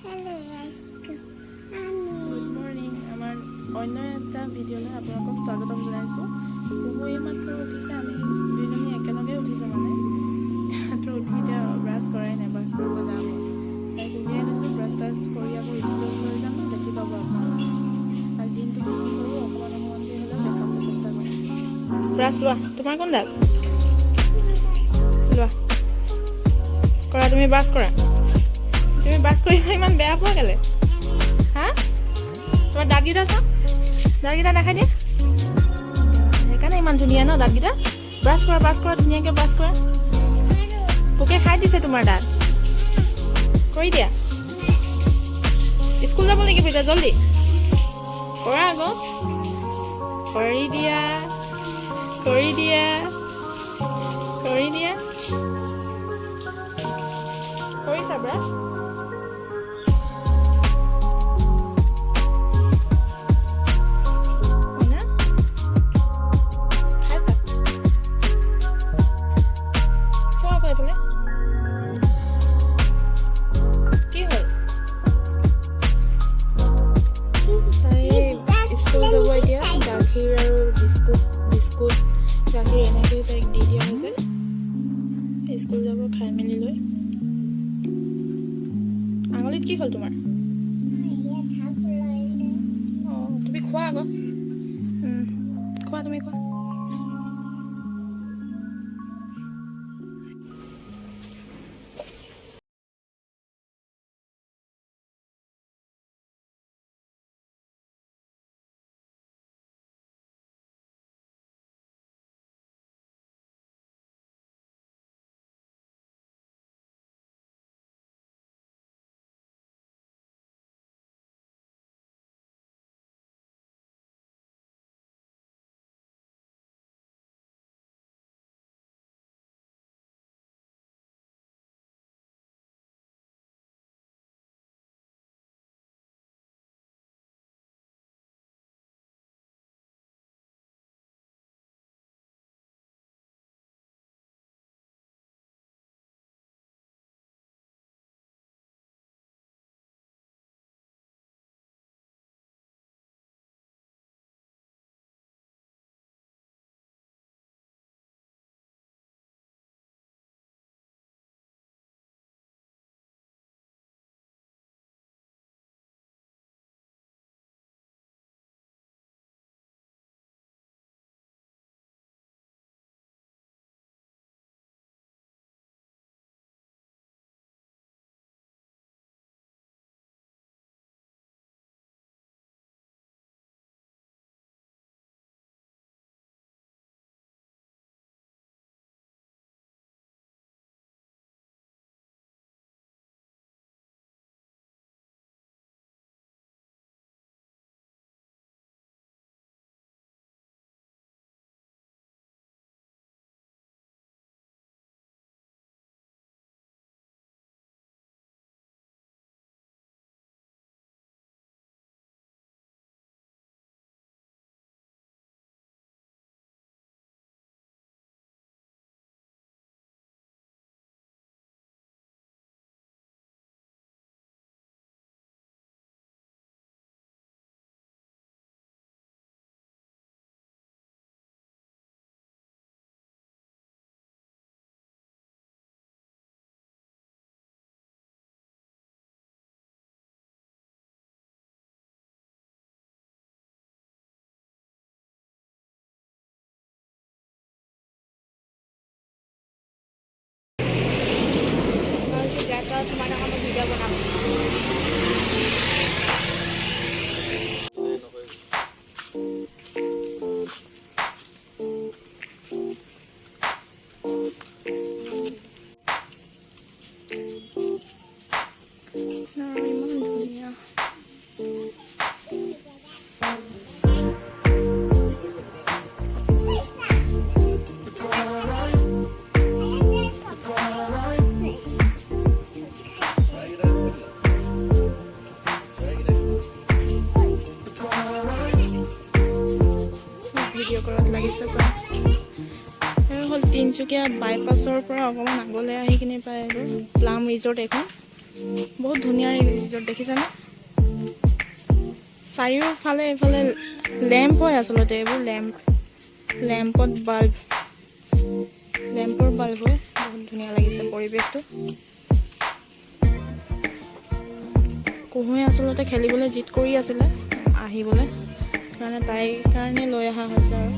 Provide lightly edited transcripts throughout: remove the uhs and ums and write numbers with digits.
Good morning. আমাৰ অন্য এটা ভিডিঅ'লৈ আপোনালোকক স্বাগতম জনাইছোঁ। বহু এইমাত্ৰ উঠিছে, আমি দুইজনী একেলগে উঠিছোঁ মানে মাত্ৰ উঠি এতিয়া ব্ৰাছ কৰাই নাই, ব্ৰাছ কৰিব যাম। তাইক উলিয়াই দিছোঁ, ব্ৰাছ টাছ কৰি আকৌ স্কুলত লৈ যাম। দেখি পাব আপোনালোকে। আৰু দিনটো কি কৰোঁ অকণমানকৈ হ'লেও দেখাবলৈ চেষ্টা কৰিম। ব্ৰাছ লোৱা, তোমাৰ কোন দাঁত লোৱা কৰা, তুমি ব্ৰাছ কৰা। তুমি ব্ৰাছ কৰিব ইমান বেয়া পোৱা কেলে? হা, তোমাৰ দাঁতকেইটা চোৱা, দাঁতকেইটা দেখাই দিয়া। সেইকাৰণে ইমান ধুনীয়া ন দাঁতকেইটা। ব্ৰাছ কৰা, ব্ৰাছ কৰা, ধুনীয়াকৈ ব্ৰাছ কৰা। পোকে খাই দিছে তোমাৰ দাঁত, কৰি দিয়া। স্কুল যাব লাগিব এতিয়া, জল্দি কৰা আকৌ। কৰি দিয়া, কৰি দিয়া, কৰি দিয়া। কৰিছা ব্ৰাছ? কি হ'ল? তাই স্কুল যাব এতিয়া। গাখীৰ আৰু বিস্কুট গাখীৰ এনেকৈ তাইক দি দিয়া হৈছে। স্কুল যাব খাই মেলি লৈ। আঙুলিত কি হ'ল তোমাৰ? অঁ, তুমি খোৱা আকৌ। খোৱা, তুমি খোৱা। তোমাৰ আমাৰ ভিডিও বানাবো। ভিডিঅ' কৰাত লাগিছে চোৱা। হ'ল তিনিচুকীয়া বাইপাছৰ পৰা অকণমান আগলৈ আহি কিনে পায় আৰু প্লাম ৰিজৰ্ট এখন। বহুত ধুনীয়া ৰিজৰ্ট দেখিছানে? চাৰিওফালে এইফালে লেম্প হয় আচলতে, এইবোৰ লেম্পৰ বাল্ব হয়। বহুত ধুনীয়া লাগিছে পৰিৱেশটো। কুহুৱে আচলতে খেলিবলৈ জিদ কৰি আছিলে আহিবলৈ, সেইকাৰণে তাইৰ কাৰণে লৈ অহা হৈছে আৰু।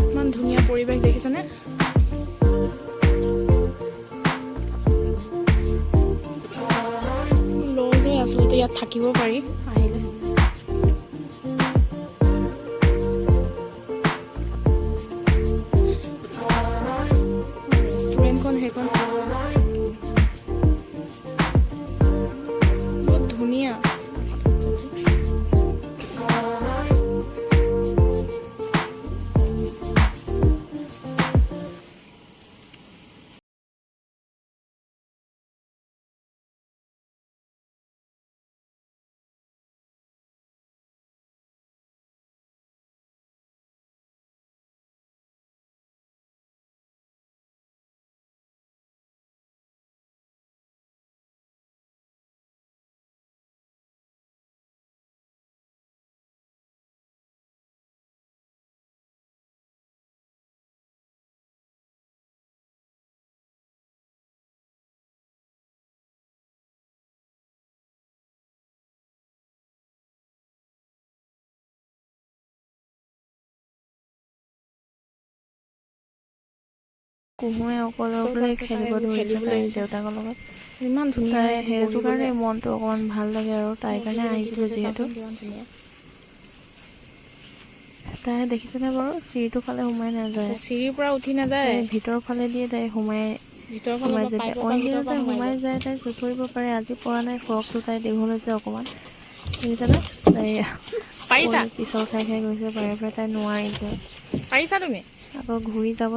ইমান ধুনীয়া পৰিৱেশ দেখিছেনে? লজ হৈ আচলতে ইয়াত থাকিব পাৰি আহিলে। ৰেষ্টুৰেণ্টখন সেইখন বহুত ধুনীয়া। কুহুৱে অকলে খেলিব ধৰিছে তাইৰ দেউতাকৰ লগত। ইমান ধুনীয়া তাই সেইটো কাৰণে মনটো অকণমান ভাল লাগে আৰু তাইৰ কাৰণে আহিছিলোঁ যিহেতু। তাই দেখিছেনে বাৰু চিৰিটোৰ ফালে সোমাই নাযায়, চিৰিৰ পৰা উঠি নাযায়, ভিতৰৰ ফালে দিয়ে তাই সোমাই যায়। অইন দিনত তাই সোমাই যায়, তাই চুঁচৰিব পাৰে, আজি পৰা নাই। ফ্ৰকটো তাই দীঘল হৈছে অকণমান, দেখিছেনে? তাই পিছল খাই গৈছে পাৰে তাই নোৱাৰিছে। পাৰিছা তুমি? আকৌ ঘূৰি যাব